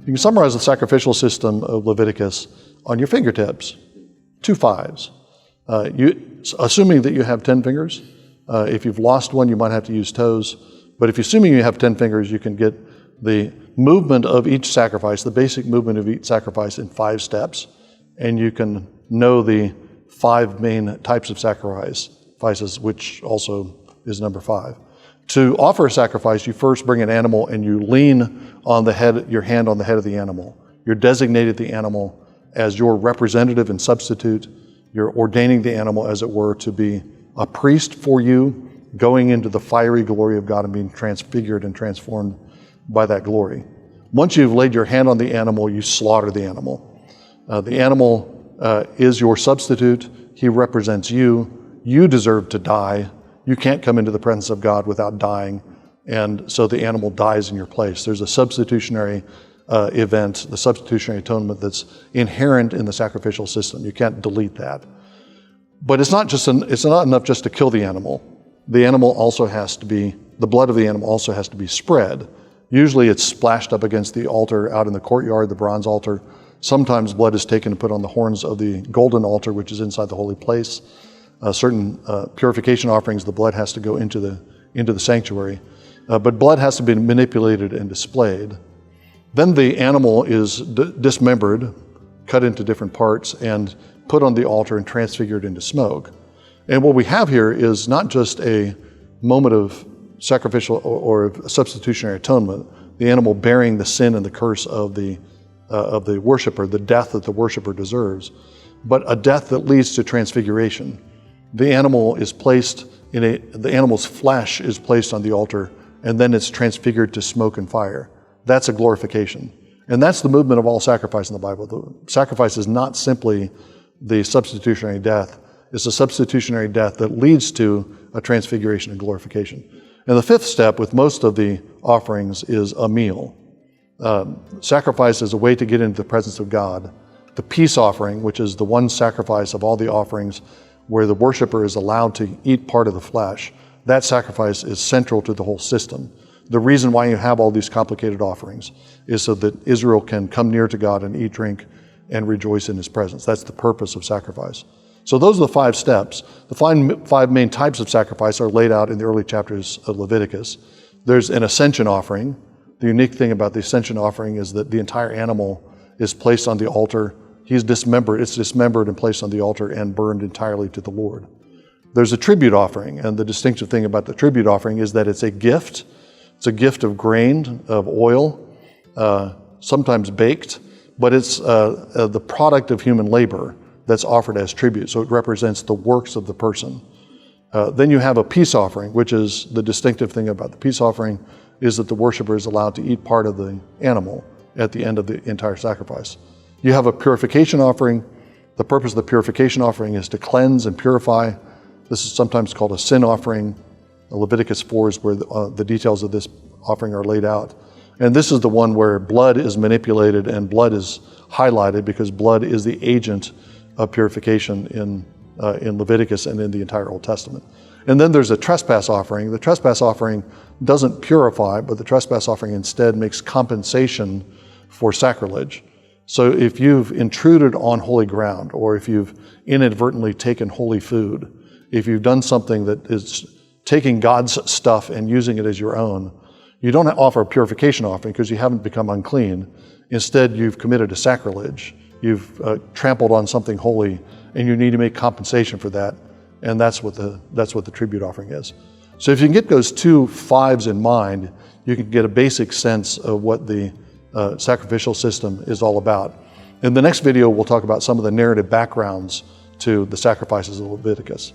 You can summarize the sacrificial system of Leviticus on your fingertips, 2 5s. Assuming that you have 10 fingers, if you've lost one, you might have to use toes. But if assuming you have 10 fingers, you can get the movement of each sacrifice, the basic movement of each sacrifice in 5 steps. And you can know the 5 main types of sacrifices, which also is number 5. To offer a sacrifice, you first bring an animal and you lean on your hand on the head of the animal. You're designated the animal as your representative and substitute. You're ordaining the animal, as it were, to be a priest for you, going into the fiery glory of God and being transfigured and transformed by that glory. Once you've laid your hand on the animal, you slaughter the animal. The animal is your substitute. He represents you. You deserve to die. You can't come into the presence of God without dying, and so the animal dies in your place. There's a substitutionary event, the substitutionary atonement that's inherent in the sacrificial system. You can't delete that. But it's not enough just to kill the animal. The blood of the animal also has to be spread. Usually it's splashed up against the altar out in the courtyard, the bronze altar. Sometimes blood is taken and put on the horns of the golden altar, which is inside the holy place. Certain purification offerings, the blood has to go into the sanctuary. But blood has to be manipulated and displayed. Then the animal is dismembered, cut into different parts, and put on the altar and transfigured into smoke. And what we have here is not just a moment of sacrificial or substitutionary atonement, the animal bearing the sin and the curse of the worshiper, the death that the worshiper deserves, but a death that leads to transfiguration. The animal's flesh is placed on the altar, and then it's transfigured to smoke and fire. That's a glorification. And that's the movement of all sacrifice in the Bible. The sacrifice is not simply the substitutionary death. It's a substitutionary death that leads to a transfiguration and glorification. And the 5th step with most of the offerings is a meal. Sacrifice is a way to get into the presence of God. The peace offering, which is the one sacrifice of all the offerings where the worshiper is allowed to eat part of the flesh, that sacrifice is central to the whole system. The reason why you have all these complicated offerings is so that Israel can come near to God and eat, drink, and rejoice in His presence. That's the purpose of sacrifice. So those are the 5 steps. The 5 main types of sacrifice are laid out in the early chapters of Leviticus. There's an ascension offering. The unique thing about the ascension offering is that the entire animal is placed on the altar. It's dismembered and placed on the altar and burned entirely to the Lord. There's a tribute offering, and the distinctive thing about the tribute offering is that it's a gift. It's a gift of grain, of oil, sometimes baked, but it's the product of human labor that's offered as tribute. So it represents the works of the person. Then you have a peace offering, which is the distinctive thing about the peace offering is that the worshiper is allowed to eat part of the animal at the end of the entire sacrifice. You have a purification offering. The purpose of the purification offering is to cleanse and purify. This is sometimes called a sin offering. Leviticus 4 is where the details of this offering are laid out. And this is the one where blood is manipulated and blood is highlighted because blood is the agent of purification in Leviticus and in the entire Old Testament. And then there's a trespass offering. The trespass offering doesn't purify, but the trespass offering instead makes compensation for sacrilege. So if you've intruded on holy ground, or if you've inadvertently taken holy food, if you've done something that is taking God's stuff and using it as your own, you don't offer a purification offering because you haven't become unclean. Instead, you've committed a sacrilege. You've trampled on something holy, and you need to make compensation for that. And that's what the tribute offering is. So if you can get those 2 5s in mind, you can get a basic sense of what the sacrificial system is all about. In the next video, we'll talk about some of the narrative backgrounds to the sacrifices of Leviticus.